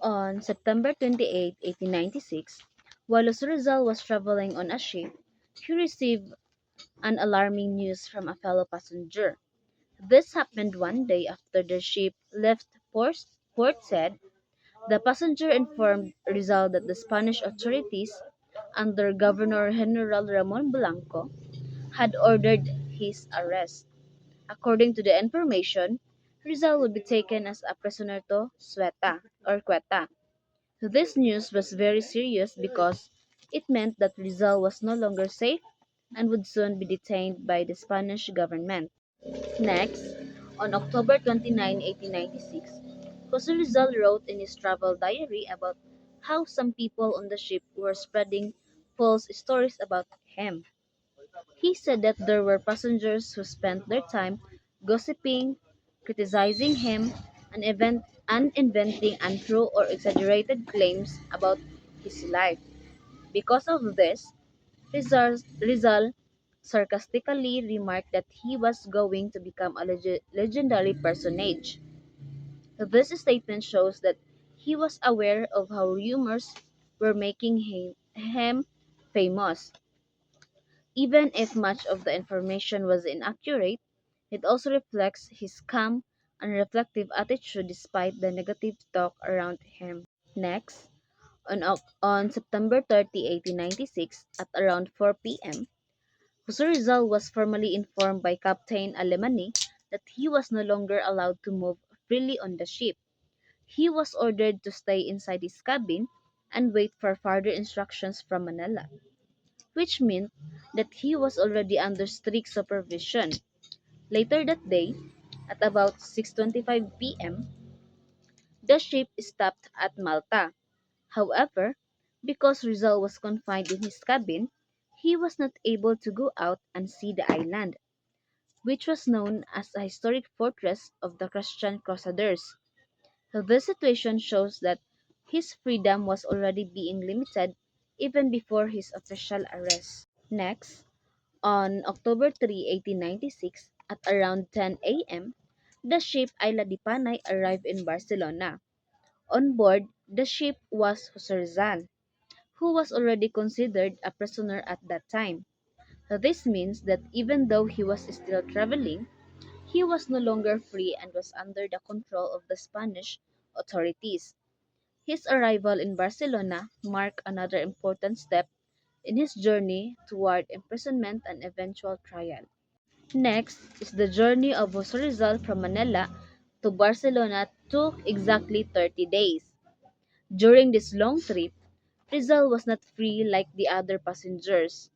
On September 28, 1896, while Jose Rizal was traveling on a ship, he received an alarming news from a fellow passenger. This happened one day after the ship left Port Said. The passenger informed Rizal that the Spanish authorities, under Governor General Ramon Blanco, had ordered his arrest. According to the information, Rizal would be taken as a prisoner to Cueta. This news was very serious because it meant that Rizal was no longer safe and would soon be detained by the Spanish government. Next, on October 29, 1896, Jose Rizal wrote in his travel diary about how some people on the ship were spreading false stories about him. He said that there were passengers who spent their time gossiping, criticizing him, and inventing untrue or exaggerated claims about his life. Because of this, Rizal sarcastically remarked that he was going to become a legendary personage. This statement shows that he was aware of how rumors were making him famous. Even if much of the information was inaccurate, it also reflects his calm and reflective attitude despite the negative talk around him. Next, on September 30, 1896, at around 4 p.m., Jose Rizal was formally informed by Captain Alemany that he was no longer allowed to move freely on the ship. He was ordered to stay inside his cabin and wait for further instructions from Manila, which meant that he was already under strict supervision. Later that day, at about 6:25 p.m., the ship stopped at Malta. However, because Rizal was confined in his cabin, he was not able to go out and see the island, which was known as a historic fortress of the Christian Crusaders. So this situation shows that his freedom was already being limited even before his official arrest. Next, on October 3, 1896, at around 10 a.m., the ship Isla de Panay arrived in Barcelona. On board the ship was Jose Rizal, who was already considered a prisoner at that time. So this means that even though he was still traveling, he was no longer free and was under the control of the Spanish authorities. His arrival in Barcelona marked another important step in his journey toward imprisonment and eventual trial. Next is the journey of Jose Rizal from Manila to Barcelona took exactly 30 days. During this long trip, Rizal was not free like the other passengers.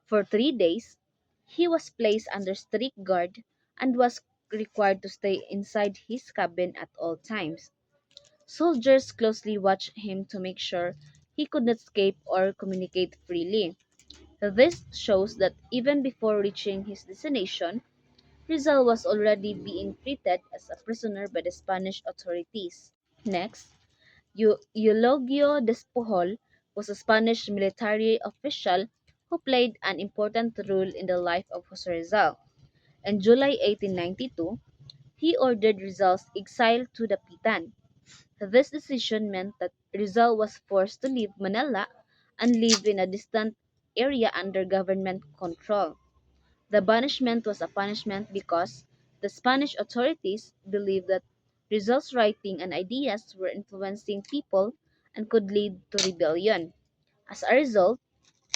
For 3 days, he was placed under strict guard and was required to stay inside his cabin at all times. Soldiers closely watched him to make sure he could not escape or communicate freely. This shows that even before reaching his destination, Rizal was already being treated as a prisoner by the Spanish authorities. Next, Eulogio Despujol was a Spanish military official who played an important role in the life of Jose Rizal. In July 1892, he ordered Rizal's exile to Dapitan. This decision meant that Rizal was forced to leave Manila and live in a distant area under government control. The banishment was a punishment because the Spanish authorities believed that Rizal's writing and ideas were influencing people and could lead to rebellion. As a result,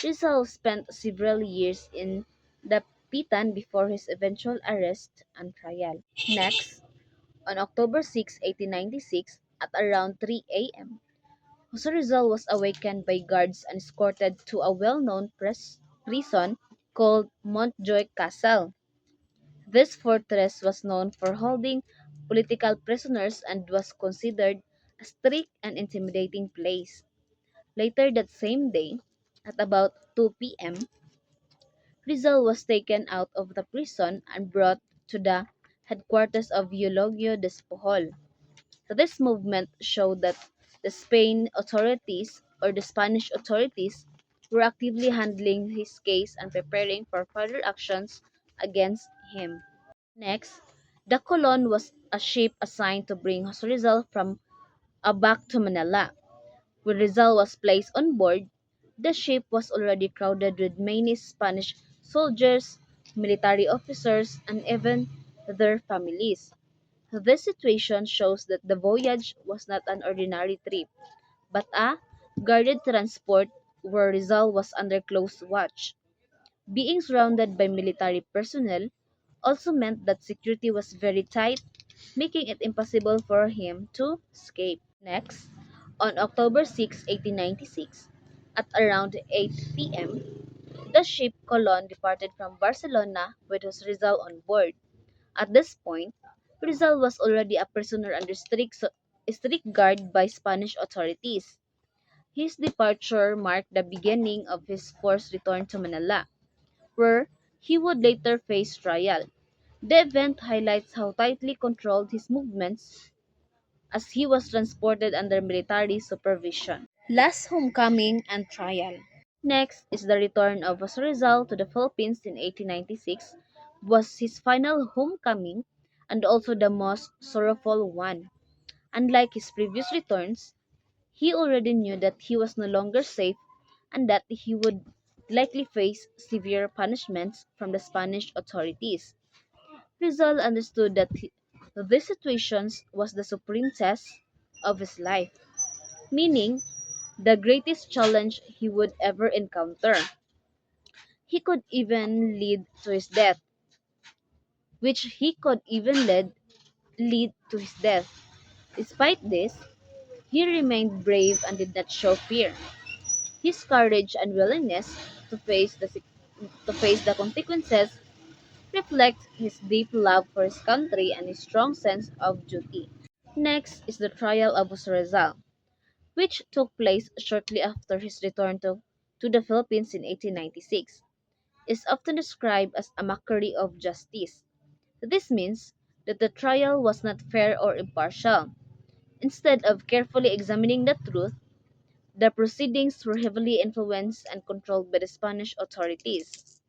Rizal spent several years in the Pitan before his eventual arrest and trial. Next, on October 6, 1896, at around 3 a.m., Jose Rizal was awakened by guards and escorted to a well-known prison called Montjoy Castle. This fortress was known for holding political prisoners and was considered a strict and intimidating place. Later that same day, at about 2 p.m., Rizal was taken out of the prison and brought to the headquarters of Eulogio Despujol. So this movement showed that the Spanish authorities were actively handling his case and preparing for further actions against him. Next, the Colon was a ship assigned to bring Jose Rizal from back to Manila. When Rizal was placed on board, the ship was already crowded with many Spanish soldiers, military officers, and even their families. This situation shows that the voyage was not an ordinary trip, but a guarded transport where Rizal was under close watch. Being surrounded by military personnel also meant that security was very tight, making it impossible for him to escape. Next, on October 6, 1896, at around 8 p.m., the ship Colon departed from Barcelona with his Rizal on board. At this point, Rizal was already a prisoner under strict guard by Spanish authorities. His departure marked the beginning of his forced return to Manila, where he would later face trial. The event highlights how tightly controlled his movements as he was transported under military supervision. Last homecoming and trial. Next is the return of Jose Rizal to the Philippines in 1896 was his final homecoming and also the most sorrowful one. Unlike his previous returns, he already knew that he was no longer safe and that he would likely face severe punishments from the Spanish authorities. Rizal understood that this situation was the supreme test of his life, meaning the greatest challenge he would ever encounter. He could even lead to his death, which he could even lead to his death. Despite this, he remained brave and did not show fear. His courage and willingness to face the consequences reflect his deep love for his country and his strong sense of duty. Next is the trial of Jose Rizal, which took place shortly after his return to the Philippines in 1896. Is often described as a mockery of justice. This means that the trial was not fair or impartial. Instead of carefully examining the truth, the proceedings were heavily influenced and controlled by the Spanish authorities.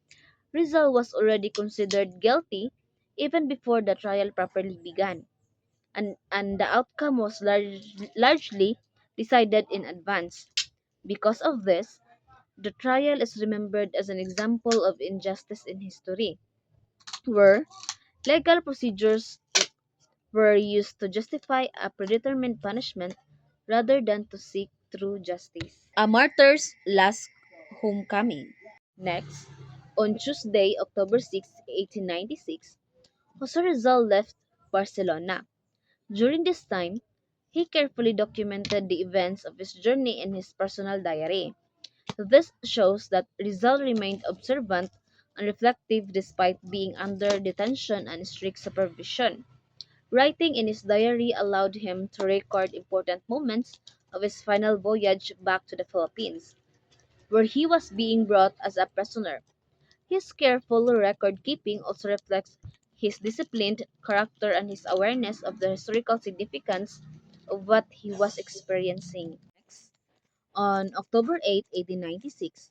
Rizal was already considered guilty even before the trial properly began, and the outcome was largely decided in advance. Because of this, the trial is remembered as an example of injustice in history, where legal procedures were used to justify a predetermined punishment rather than to seek true justice. A martyr's last homecoming. Next, on Tuesday, October 6, 1896, Jose Rizal left Barcelona. During this time, he carefully documented the events of his journey in his personal diary. This shows that Rizal remained observant and reflective despite being under detention and strict supervision. Writing in his diary allowed him to record important moments of his final voyage back to the Philippines, where he was being brought as a prisoner. His careful record keeping also reflects his disciplined character and his awareness of the historical significance of what he was experiencing. Next, on October 8, 1896,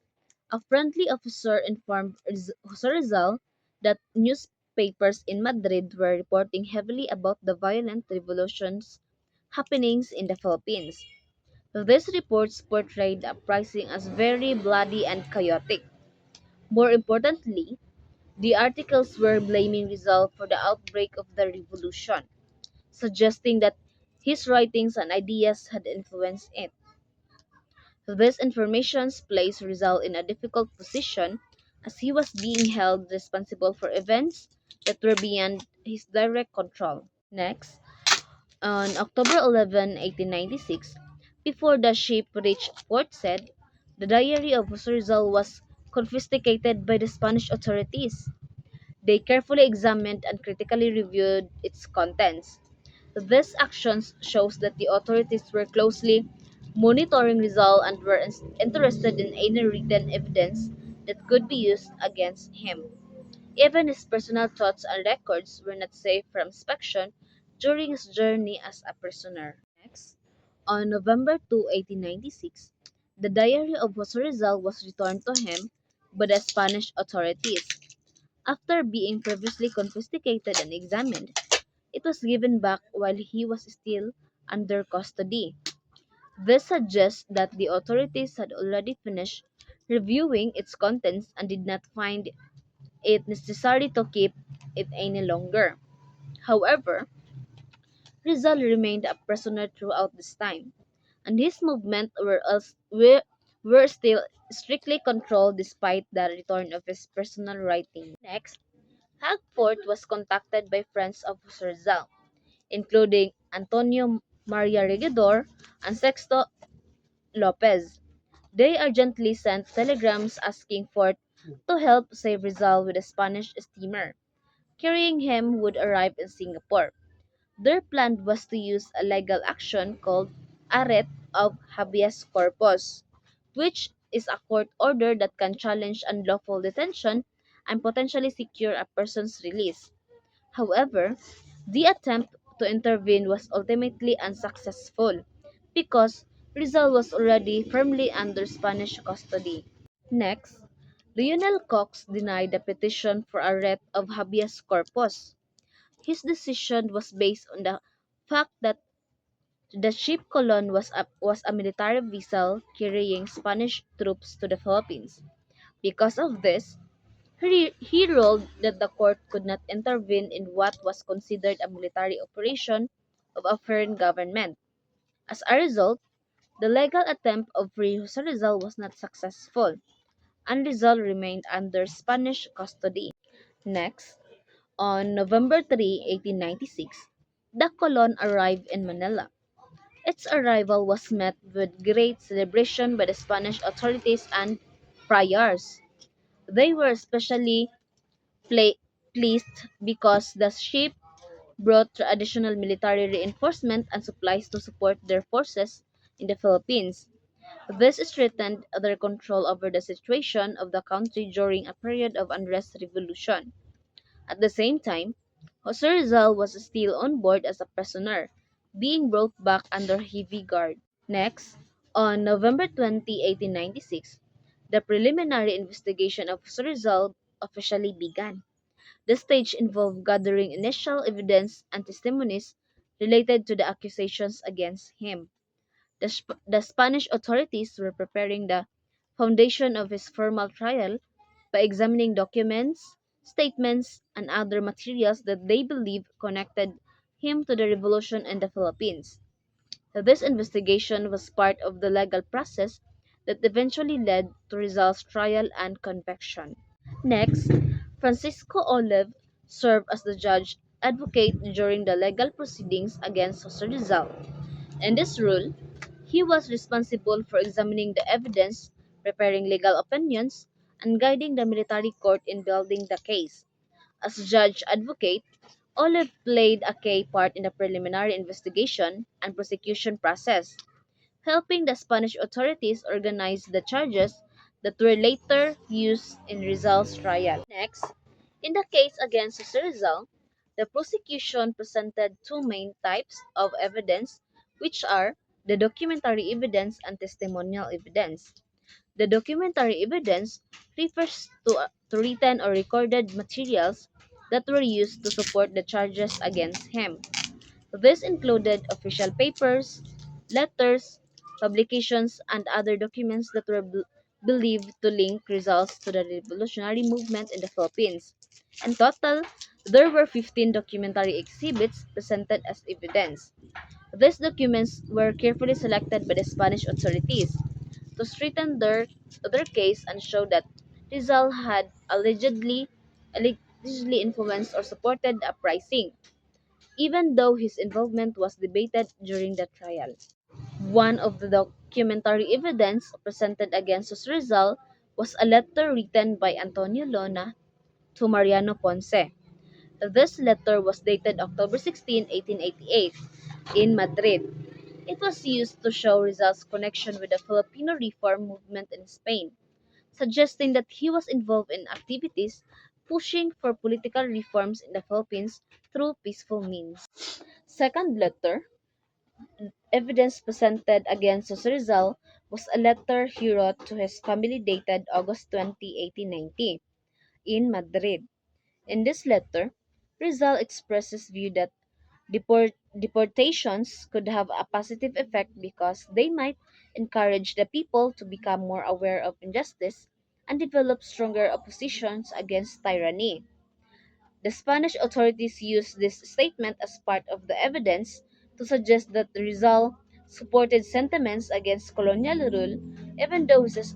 a friendly officer informed Jose Rizal that newspapers in Madrid were reporting heavily about the violent revolutions happenings in the Philippines. These reports portrayed the uprising as very bloody and chaotic. More importantly, the articles were blaming Rizal for the outbreak of the revolution, suggesting that his writings and ideas had influenced it. This information placed Rizal in a difficult position as he was being held responsible for events that were beyond his direct control. Next, on October 11, 1896, before the ship reached Port Said, the diary of Jose Rizal was confiscated by the Spanish authorities. They carefully examined and critically reviewed its contents. This action shows that the authorities were closely monitoring Rizal and were interested in any written evidence that could be used against him. Even his personal thoughts and records were not safe from inspection during his journey as a prisoner. Next, on November 2, 1896, the diary of Jose Rizal was returned to him by the Spanish authorities. After being previously confiscated and examined, it was given back while he was still under custody. This suggests that the authorities had already finished reviewing its contents and did not find it necessary to keep it any longer. However, Rizal remained a prisoner throughout this time, and his movements were still strictly controlled despite the return of his personal writing. Next, Hagfort was contacted by friends of Rizal, including Antonio Maria Regidor and Sexto Lopez. They urgently sent telegrams asking Fort to help save Rizal with a Spanish steamer. Carrying him would arrive in Singapore. Their plan was to use a legal action called a writ of habeas corpus, which is a court order that can challenge unlawful detention and potentially secure a person's release. However, the attempt to intervene was ultimately unsuccessful because Rizal was already firmly under Spanish custody. Next, Lionel Cox denied the petition for a writ of habeas corpus. His decision was based on the fact that the ship Colon was a military vessel carrying Spanish troops to the Philippines. Because of this, he ruled that the court could not intervene in what was considered a military operation of a foreign government. As a result, the legal attempt of free Jose Rizal was not successful, and Rizal remained under Spanish custody. Next, on November 3, 1896, the Colon arrived in Manila. Its arrival was met with great celebration by the Spanish authorities and friars. They were especially pla- pleased because the ship brought additional military reinforcement and supplies to support their forces in the Philippines. This strengthened their control over the situation of the country during a period of unrest revolution. At the same time, Jose Rizal was still on board as a prisoner, being brought back under heavy guard. Next, on November 20, 1896, the preliminary investigation of Jose Rizal officially began. The stage involved gathering initial evidence and testimonies related to the accusations against him. The Spanish authorities were preparing the foundation of his formal trial by examining documents, statements, and other materials that they believed connected him to the revolution in the Philippines. This investigation was part of the legal process that eventually led to Rizal's trial and conviction. Next, Francisco Olive served as the judge advocate during the legal proceedings against Jose Rizal. In this role, he was responsible for examining the evidence, preparing legal opinions, and guiding the military court in building the case. As judge advocate, Olive played a key part in the preliminary investigation and prosecution process, helping the Spanish authorities organize the charges that were later used in Rizal's trial. Next, in the case against Jose Rizal, the prosecution presented two main types of evidence, which are the documentary evidence and testimonial evidence. The documentary evidence refers to written or recorded materials that were used to support the charges against him. This included official papers, letters, publications, and other documents that were believed to link results to the revolutionary movement in the Philippines. In total, there were 15 documentary exhibits presented as evidence. These documents were carefully selected by the Spanish authorities to strengthen their case and show that Rizal had allegedly influenced or supported the uprising, even though his involvement was debated during the trial. One of the documentary evidence presented against Jose Rizal was a letter written by Antonio Lona to Mariano Ponce. This letter was dated October 16, 1888, in Madrid. It was used to show Rizal's connection with the Filipino reform movement in Spain, suggesting that he was involved in activities pushing for political reforms in the Philippines through peaceful means. Second letter, evidence presented against Jose Rizal was a letter he wrote to his family dated August 20, 1890, in Madrid. In this letter, Rizal expressed his view that deportations could have a positive effect because they might encourage the people to become more aware of injustice and develop stronger oppositions against tyranny. The Spanish authorities used this statement as part of the evidence to suggest that Rizal supported sentiments against colonial rule, even though his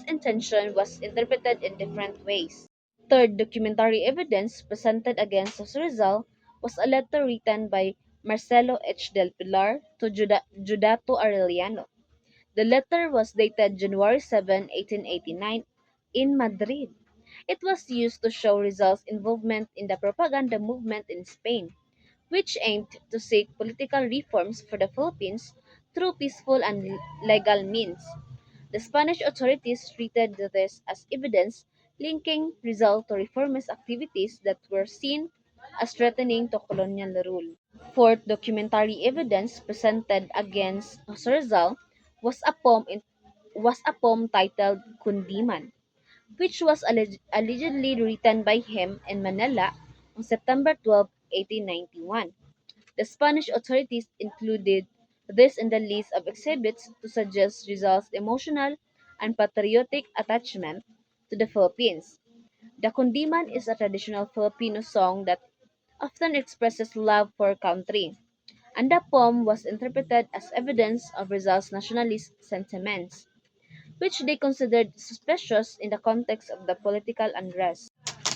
intention was interpreted in different ways. Third documentary evidence presented against Jose Rizal was a letter written by Marcelo H. del Pilar to Judato Arellano. The letter was dated January 7, 1889, in Madrid. It was used to show Rizal's involvement in the propaganda movement in Spain, which aimed to seek political reforms for the Philippines through peaceful and legal means. The Spanish authorities treated this as evidence linking Rizal to reformist activities that were seen as threatening to colonial rule. Fourth documentary evidence presented against Jose Rizal was a poem titled Kundiman, which was allegedly written by him in Manila on September 12, 1891. The Spanish authorities included this in the list of exhibits to suggest Rizal's emotional and patriotic attachment to the Philippines. The Kundiman is a traditional Filipino song that often expresses love for country, and the poem was interpreted as evidence of Rizal's nationalist sentiments, which they considered suspicious in the context of the political unrest.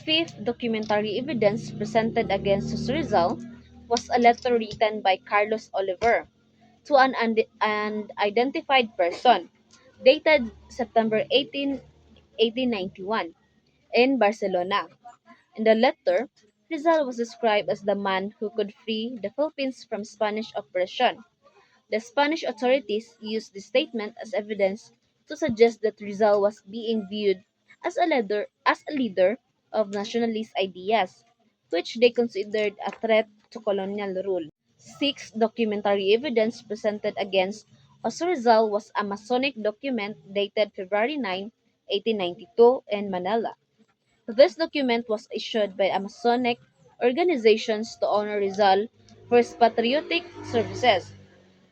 Fifth documentary evidence presented against Jose Rizal was a letter written by Carlos Oliver to an unidentified person, dated September 18, 1891, in Barcelona. In the letter, Rizal was described as the man who could free the Philippines from Spanish oppression. The Spanish authorities used this statement as evidence to suggest that Rizal was being viewed as a leader of nationalist ideas, which they considered a threat to colonial rule. Sixth documentary evidence presented against Jose Rizal was a Masonic document dated February 9, 1892, in Manila. This document was issued by a Masonic organizations to honor Rizal for his patriotic services.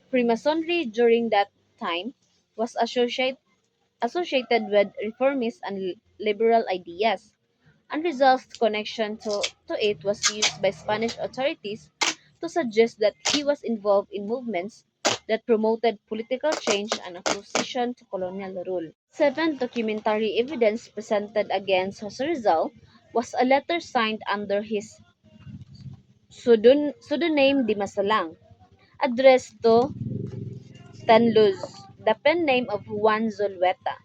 Freemasonry during that time was associated with reformist and liberal ideas, and Rizal's connection to it was used by Spanish authorities to suggest that he was involved in movements that promoted political change and opposition to colonial rule. Seventh documentary evidence presented against Jose Rizal was a letter signed under his pseudonym Dimasalang, addressed to Tanluz, the pen name of Juan Zulueta.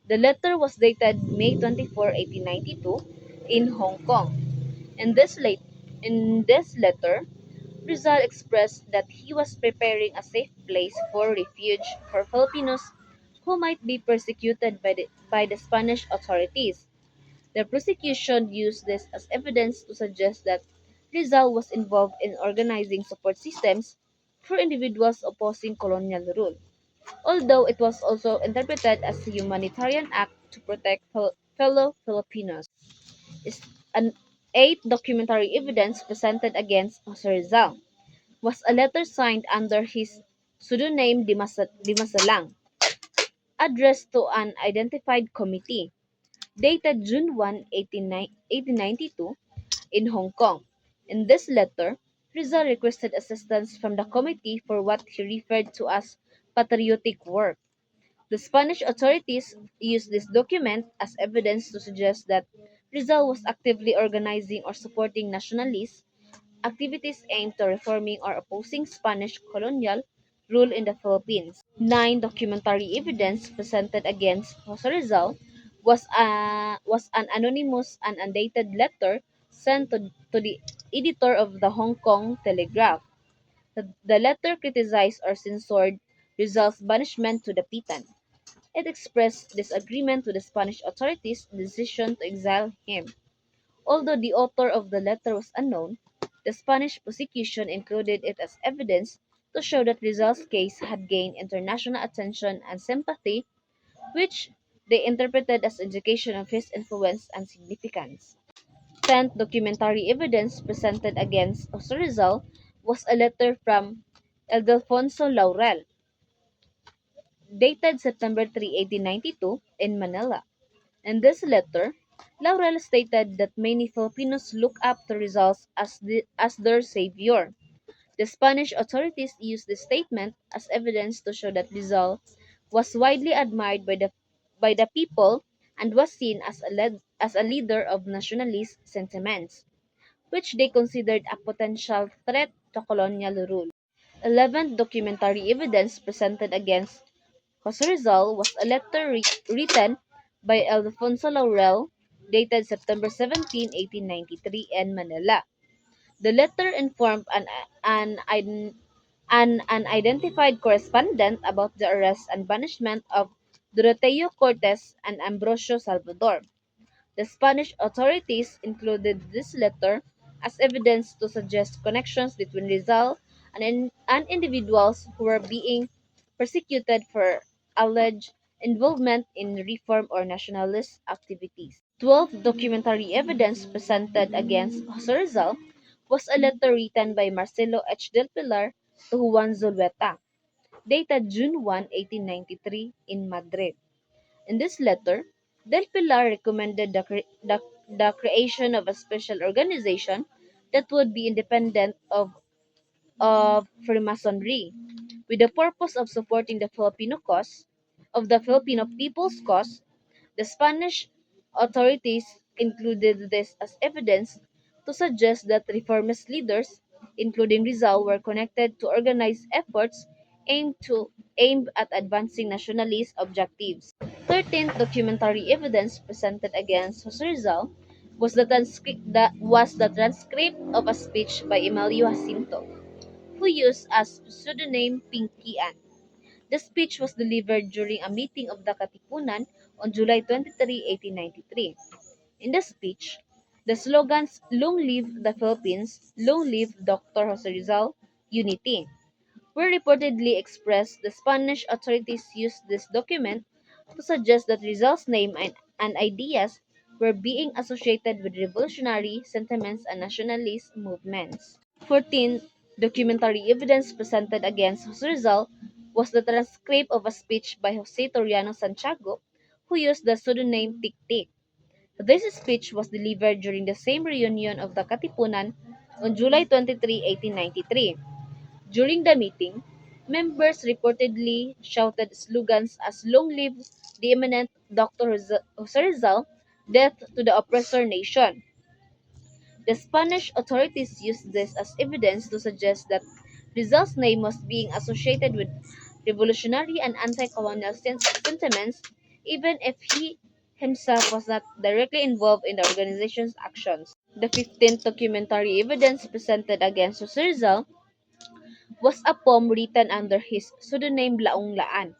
The letter was dated May 24, 1892, in Hong Kong. In this letter, Rizal expressed that he was preparing a safe place for refuge for Filipinos who might be persecuted by the Spanish authorities. The prosecution used this as evidence to suggest that Rizal was involved in organizing support systems for individuals opposing colonial rule, although it was also interpreted as a humanitarian act to protect fellow Filipinos. Is an eighth documentary evidence presented against Jose Rizal was a letter signed under his pseudonym Dimasalang, addressed to an identified committee, dated June 1, 1892, in Hong Kong. In this letter, Rizal requested assistance from the committee for what he referred to as patriotic work. The Spanish authorities used this document as evidence to suggest that Rizal was actively organizing or supporting nationalist activities aimed to reforming or opposing Spanish colonial rule in the Philippines. Nine documentary evidence presented against Jose Rizal was an anonymous and undated letter sent to the editor of the Hong Kong Telegraph. The letter criticized or censored Rizal's banishment to the Pitan. It expressed disagreement with the Spanish authorities' decision to exile him. Although the author of the letter was unknown, the Spanish prosecution included it as evidence to show that Rizal's case had gained international attention and sympathy, which they interpreted as indication of his influence and significance. Tenth documentary evidence presented against Jose Rizal was a letter from Ildefonso Laurel, dated September 3, 1892, in Manila. In this letter, Laurel stated that many Filipinos look up to Rizal as their savior. The Spanish authorities used this statement as evidence to show that Rizal was widely admired by the people and was seen as as a leader of nationalist sentiments, which they considered a potential threat to colonial rule. 11th documentary evidence presented against Jose Rizal was a letter written by Alfonso Laurel, dated September 17, 1893, in Manila. The letter informed an unidentified correspondent about the arrest and banishment of Doroteo Cortes and Ambrosio Salvador. The Spanish authorities included this letter as evidence to suggest connections between Rizal and individuals who were being persecuted for alleged involvement in reform or nationalist activities. 12th documentary evidence presented against Jose Rizal was a letter written by Marcelo H. del Pilar to Juan Zulueta, dated June 1, 1893, in Madrid. In this letter, Del Pilar recommended the creation of a special organization that would be independent of Freemasonry, with the purpose of supporting the Filipino people's cause. The Spanish authorities included this as evidence to suggest that reformist leaders, including Rizal, were connected to organized efforts aimed at advancing nationalist objectives. 13th documentary evidence presented against Jose Rizal was the transcript of a speech by Emilio Jacinto, who used as pseudonym Pinky Ann. The speech was delivered during a meeting of the Katipunan on July 23, 1893. In the speech, the slogans "Long live the Philippines," "Long live Dr. Jose Rizal," "Unity" were reportedly expressed. The Spanish authorities used this document to suggest that Rizal's name and ideas were being associated with revolutionary sentiments and nationalist movements. 14. Documentary evidence presented against Jose Rizal was the transcript of a speech by Jose Toriano Santiago, who used the pseudonym Tik Tik. This speech was delivered during the same reunion of the Katipunan on July 23, 1893. During the meeting, members reportedly shouted slogans as "Long live the eminent Dr. Jose Rizal, death to the oppressor nation." The Spanish authorities used this as evidence to suggest that Rizal's name was being associated with revolutionary and anti-colonial sentiments, even if he himself was not directly involved in the organization's actions. The 15th documentary evidence presented against Jose Rizal was a poem written under his pseudonym Laong Laan,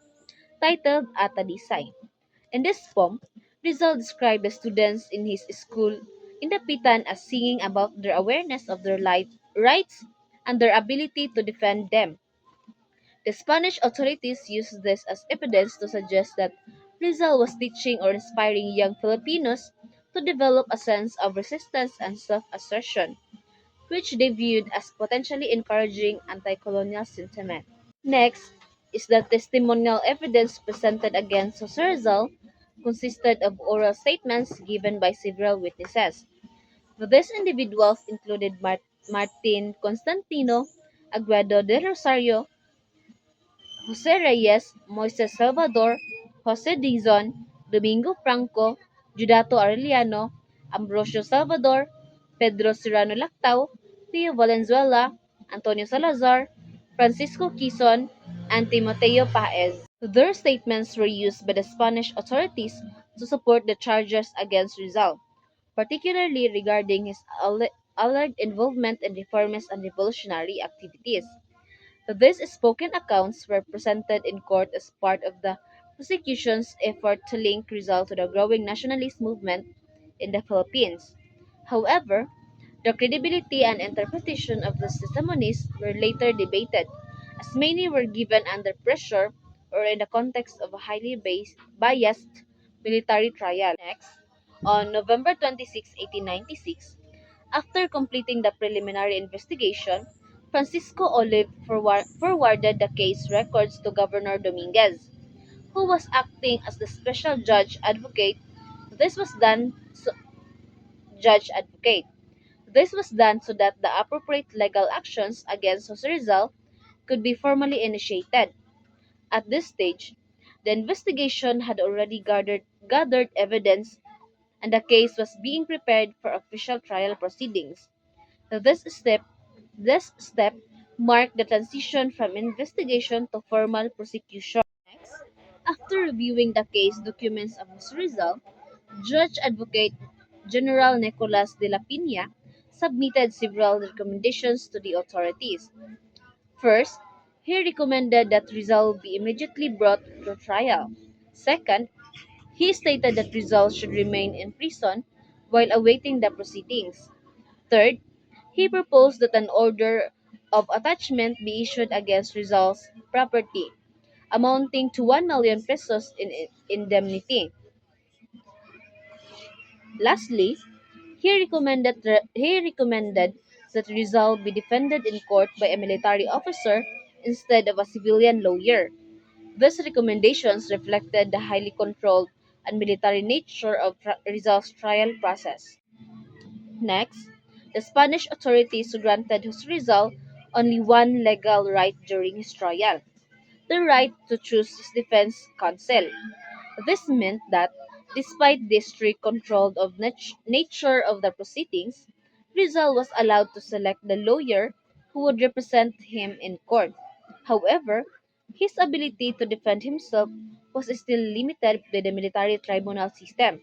titled Atadisay. In this poem, Rizal described the students in his school in Dapitan as singing about their awareness of their rights and their ability to defend them. The Spanish authorities used this as evidence to suggest that Rizal was teaching or inspiring young Filipinos to develop a sense of resistance and self-assertion, which they viewed as potentially encouraging anti-colonial sentiment. Next is the testimonial evidence presented against Jose Rizal consisted of oral statements given by several witnesses. These individuals included Martin Constantino, Aguado de Rosario, Jose Reyes, Moises Salvador, Jose Dizon, Domingo Franco, Judato Arellano, Ambrosio Salvador, Pedro Serrano Lactao, Pio Valenzuela, Antonio Salazar, Francisco Quizon, and Timoteo Paez. Their statements were used by the Spanish authorities to support the charges against Rizal, particularly regarding his alleged involvement in reformist and revolutionary activities. These spoken accounts were presented in court as part of the prosecution's effort to link Rizal to the growing nationalist movement in the Philippines. However, the credibility and interpretation of the testimonies were later debated, as many were given under pressure or in the context of a highly biased military trial. Next, on November 26, 1896, after completing the preliminary investigation, Francisco Olive forwarded the case records to Governor Dominguez, who was acting as the special judge advocate. This was done so, judge advocate. This was done so that the appropriate legal actions against Jose Rizal could be formally initiated. At this stage, the investigation had already gathered evidence and the case was being prepared for official trial proceedings. This step this step marked the transition from investigation to formal prosecution. Next, after reviewing the case documents of Jose Rizal, Judge Advocate General Nicolas de la Pina submitted several recommendations to the authorities. First, he recommended that Rizal be immediately brought to trial. Second, he stated that Rizal should remain in prison while awaiting the proceedings. Third, he proposed that an order of attachment be issued against Rizal's property, amounting to 1 million pesos in indemnity. Lastly, he recommended that Rizal be defended in court by a military officer instead of a civilian lawyer. These recommendations reflected the highly controlled and military nature of Rizal's trial process. Next, the Spanish authorities granted Rizal only one legal right during his trial, the right to choose his defense counsel. This meant that, despite the strict control of nature of the proceedings, Rizal was allowed to select the lawyer who would represent him in court. However, his ability to defend himself was still limited by the military tribunal system,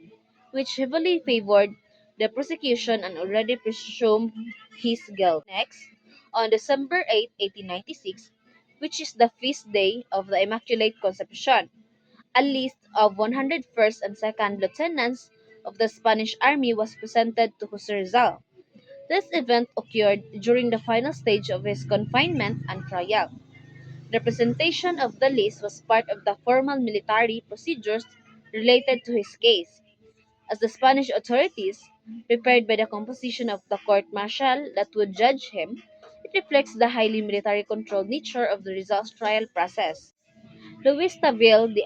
which heavily favored the prosecution and already presumed his guilt. Next, on December 8, 1896, which is the feast day of the Immaculate Conception, a list of 101st and 2nd lieutenants of the Spanish army was presented to Jose Rizal. This event occurred during the final stage of his confinement and trial. The presentation of the list was part of the formal military procedures related to his case, as the Spanish authorities prepared by the composition of the court martial that would judge him. It reflects the highly military controlled nature of the Rizal's trial process. Luis Tavel de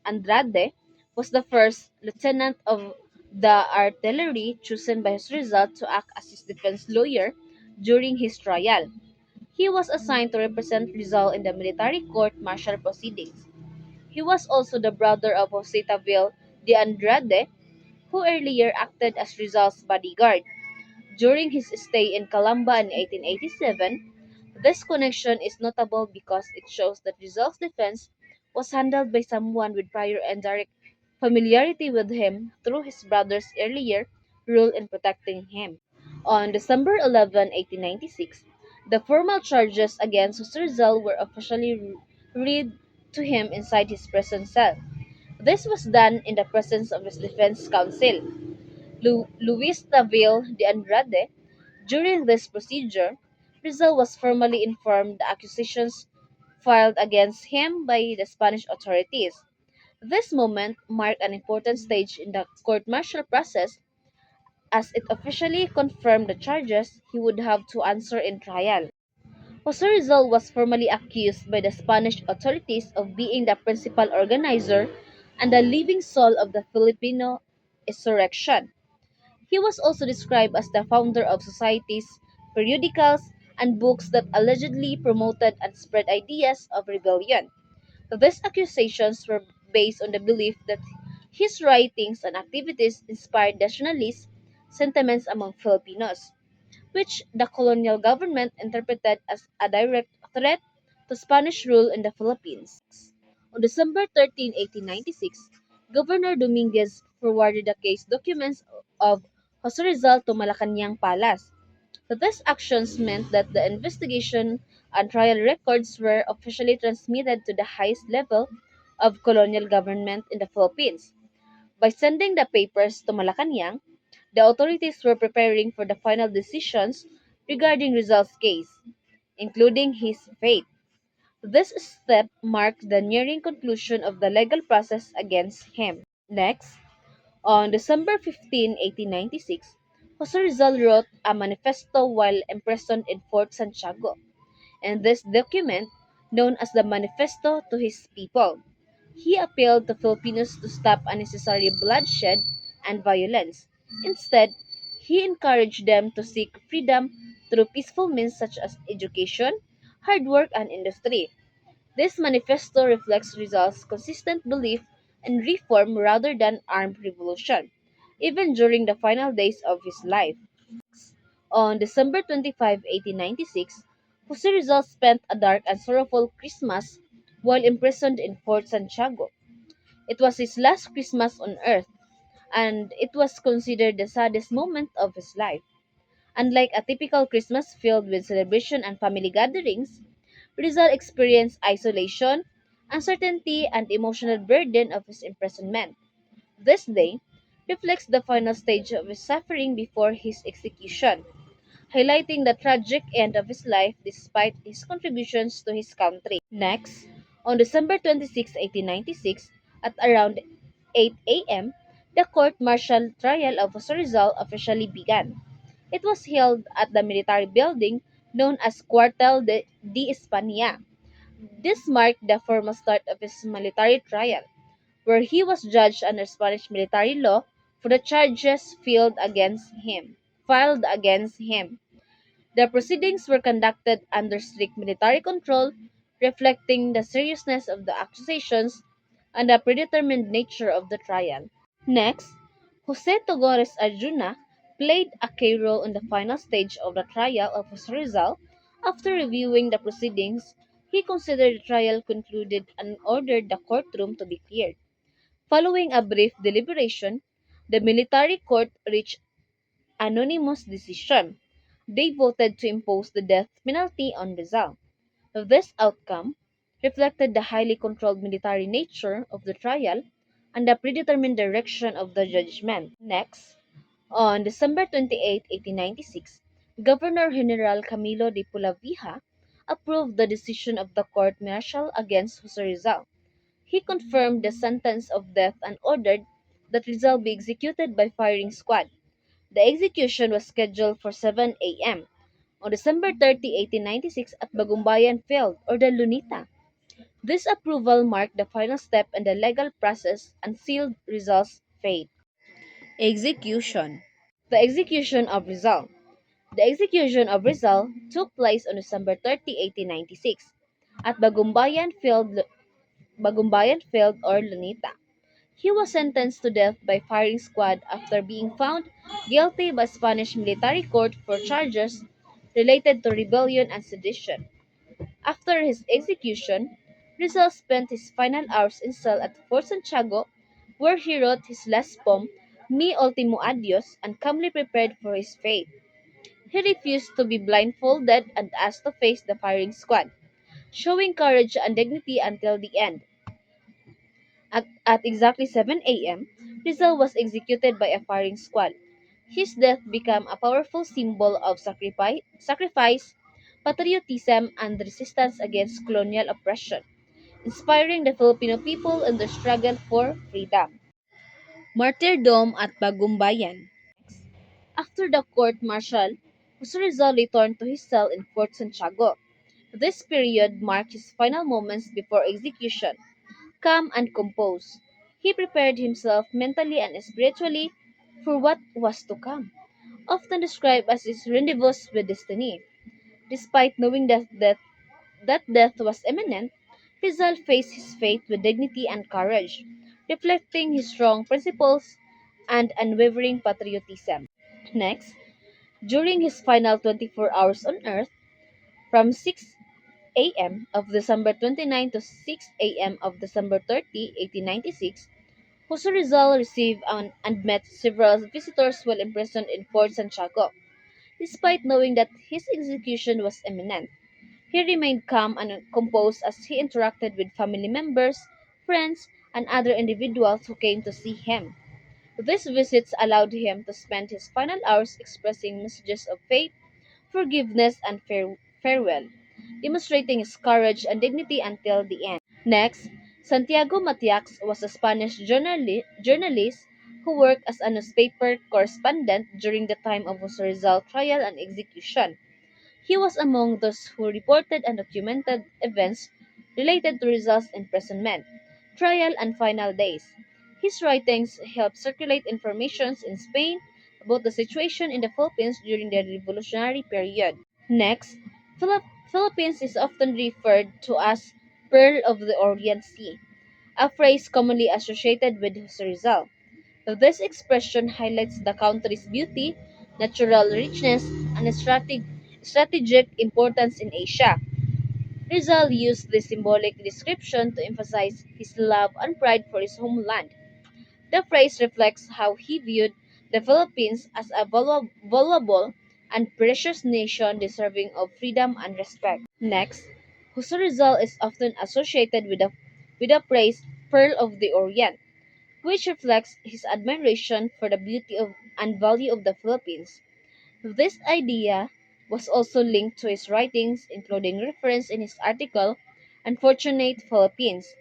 Andrade was the first lieutenant of the artillery chosen by his result to act as his defense lawyer during his trial. He was assigned to represent Rizal in the military court martial proceedings. He was also the brother of Jose Tavel de Andrade, who earlier acted as Rizal's bodyguard. During his stay in Calamba in 1887, this connection is notable because it shows that Rizal's defense was handled by someone with prior and direct familiarity with him through his brother's earlier role in protecting him. On December 11, 1896, the formal charges against Jose Rizal were officially read to him inside his prison cell. This was done in the presence of his defense counsel, Luis Tavel de Andrade. During this procedure, Rizal was formally informed the accusations filed against him by the Spanish authorities. This moment marked an important stage in the court-martial process as it officially confirmed the charges he would have to answer in trial. Jose Rizal was formally accused by the Spanish authorities of being the principal organizer and the living soul of the Filipino insurrection. He was also described as the founder of societies, periodicals, and books that allegedly promoted and spread ideas of rebellion. These accusations were based on the belief that his writings and activities inspired nationalist sentiments among Filipinos, which the colonial government interpreted as a direct threat to Spanish rule in the Philippines. On December 13, 1896, Governor Dominguez forwarded the case documents of Jose Rizal to Malacanang Palace. These actions meant that the investigation and trial records were officially transmitted to the highest level of colonial government in the Philippines. By sending the papers to Malacanang, the authorities were preparing for the final decisions regarding Rizal's case, including his fate. This step marked the nearing conclusion of the legal process against him. Next, on December 15, 1896, Jose Rizal wrote a manifesto while imprisoned in Fort Santiago. In this document, known as the Manifesto to His People, he appealed to Filipinos to stop unnecessary bloodshed and violence. Instead, he encouraged them to seek freedom through peaceful means such as education, hard work, and industry. This manifesto reflects Rizal's consistent belief in reform rather than armed revolution, even during the final days of his life. On December 25, 1896, Jose Rizal spent a dark and sorrowful Christmas while imprisoned in Fort Santiago. It was his last Christmas on earth, and it was considered the saddest moment of his life. Unlike a typical Christmas filled with celebration and family gatherings, Rizal experienced isolation, uncertainty, and emotional burden of his imprisonment. This day reflects the final stage of his suffering before his execution, highlighting the tragic end of his life despite his contributions to his country. Next, on December 26, 1896, at around 8 a.m., the court-martial trial of Jose Rizal officially began. It was held at the military building known as de España. This marked the formal start of his military trial, where he was judged under Spanish military law for the charges filed against him. The proceedings were conducted under strict military control, reflecting the seriousness of the accusations and the predetermined nature of the trial. Next, Jose Togores Arjuna played a key role in the final stage of the trial of Jose Rizal. After reviewing the proceedings, he considered the trial concluded and ordered the courtroom to be cleared. Following a brief deliberation, the military court reached anonymous decision. They voted to impose the death penalty on Rizal. This outcome reflected the highly controlled military nature of the trial and the predetermined direction of the judgment. Next, on December 28, 1896, Governor General Camilo de Pulavija approved the decision of the court martial against Jose Rizal. He confirmed the sentence of death and ordered that Rizal be executed by firing squad. The execution was scheduled for 7 a.m. on December 30, 1896 at Bagumbayan Field or the Lunita. This approval marked the final step in the legal process and sealed Rizal's fate. Execution. The execution of Rizal. The execution of Rizal took place on December 30, 1896 at Bagumbayan Field or Lunita. He was sentenced to death by firing squad after being found guilty by Spanish military court for charges related to rebellion and sedition. After his execution, Rizal spent his final hours in cell at Fort Santiago, where he wrote his last poem, Mi Ultimo Adios, and calmly prepared for his fate. He refused to be blindfolded and asked to face the firing squad, showing courage and dignity until the end. At exactly 7 a.m., Rizal was executed by a firing squad. His death became a powerful symbol of sacrifice, patriotism, and resistance against colonial oppression, inspiring the Filipino people in their struggle for freedom. Martyrdom at Bagumbayan. After the court martial, Jose Rizal returned to his cell in Fort Santiago. This period marked his final moments before execution. Calm and composed, he prepared himself mentally and spiritually for what was to come, often described as his rendezvous with destiny. Despite knowing that death was imminent, Rizal faced his fate with dignity and courage, reflecting his strong principles and unwavering patriotism. Next, during his final 24 hours on earth, from 6 a.m. of December 29 to 6 a.m. of December 30, 1896, Jose Rizal received and met several visitors while imprisoned in Fort Santiago. Despite knowing that his execution was imminent, he remained calm and composed as he interacted with family members, friends, and other individuals who came to see him. These visits allowed him to spend his final hours expressing messages of faith, forgiveness, and farewell, demonstrating his courage and dignity until the end. Next, Santiago Matiax was a Spanish journalist who worked as a newspaper correspondent during the time of Jose Rizal trial and execution. He was among those who reported and documented events related to Rizal's imprisonment, trial, and final days. His writings helped circulate information in Spain about the situation in the Philippines during the revolutionary period. Next, Philippines is often referred to as Pearl of the Orient Sea, a phrase commonly associated with Jose Rizal. This expression highlights the country's beauty, natural richness, and strategic importance in Asia. Rizal used this symbolic description to emphasize his love and pride for his homeland. The phrase reflects how he viewed the Philippines as a valuable and precious nation deserving of freedom and respect. Next, Jose Rizal is often associated with the phrase Pearl of the Orient, which reflects his admiration for the beauty and value of the Philippines. This idea was also linked to his writings, including reference in his article Unfortunate Philippines,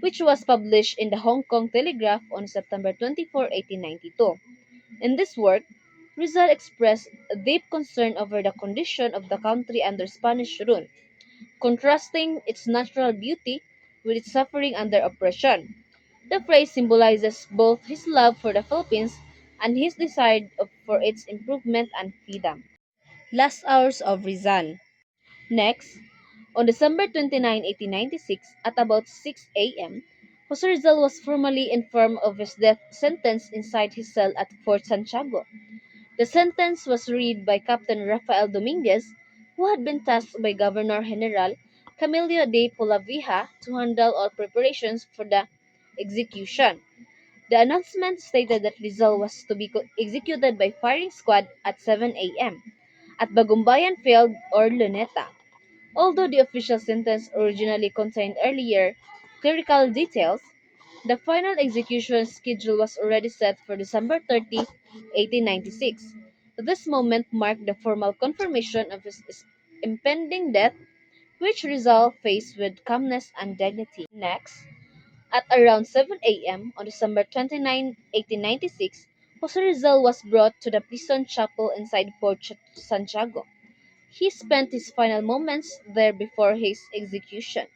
which was published in the Hong Kong Telegraph on September 24, 1892. In this work, Rizal expressed a deep concern over the condition of the country under Spanish rule, contrasting its natural beauty with its suffering under oppression. The phrase symbolizes both his love for the Philippines and his desire for its improvement and freedom. Last hours of Rizal. Next, on December 29, 1896, at about 6 a.m., Jose Rizal was formally informed of his death sentence inside his cell at Fort Santiago. The sentence was read by Captain Rafael Dominguez, who had been tasked by Governor General Camilo de Polavija to handle all preparations for the execution. The announcement stated that Rizal was to be executed by firing squad at 7 a.m. at Bagumbayan Field or Luneta. Although the official sentence originally contained earlier clerical details, the final execution schedule was already set for December 30, 1896. This moment marked the formal confirmation of his impending death, which Rizal faced with calmness and dignity. Next, at around 7 a.m. on December 29, 1896, Jose Rizal was brought to the prison chapel inside Fort Santiago. He spent his final moments there before his execution.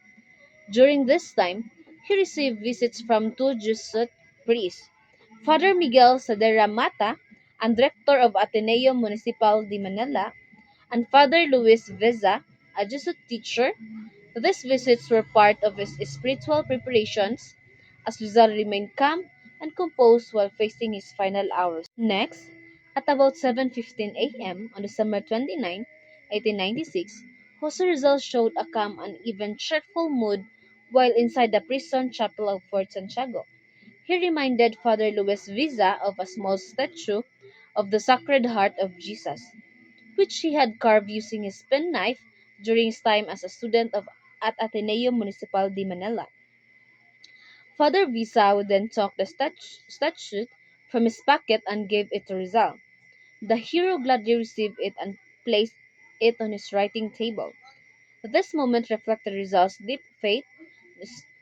During this time, he received visits from two Jesuit priests, Father Miguel Sadera Mata, and Rector of Ateneo Municipal de Manila, and Father Luis Veza, a Jesuit teacher. These visits were part of his spiritual preparations as Rizal remained calm and composed while facing his final hours. Next, at about 7:15 a.m. on December 29, 1896, Jose Rizal showed a calm and even cheerful mood while inside the prison chapel of Fort Santiago. He reminded Father Luis Visa of a small statue of the Sacred Heart of Jesus, which he had carved using his penknife during his time as a student at Ateneo Municipal de Manila. Father Visa would then took the statue from his pocket and gave it to Rizal. The hero gladly received it and placed it on his writing table. This moment reflected Rizal's deep faith,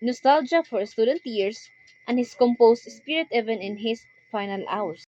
nostalgia for student years, and his composed spirit even in his final hours.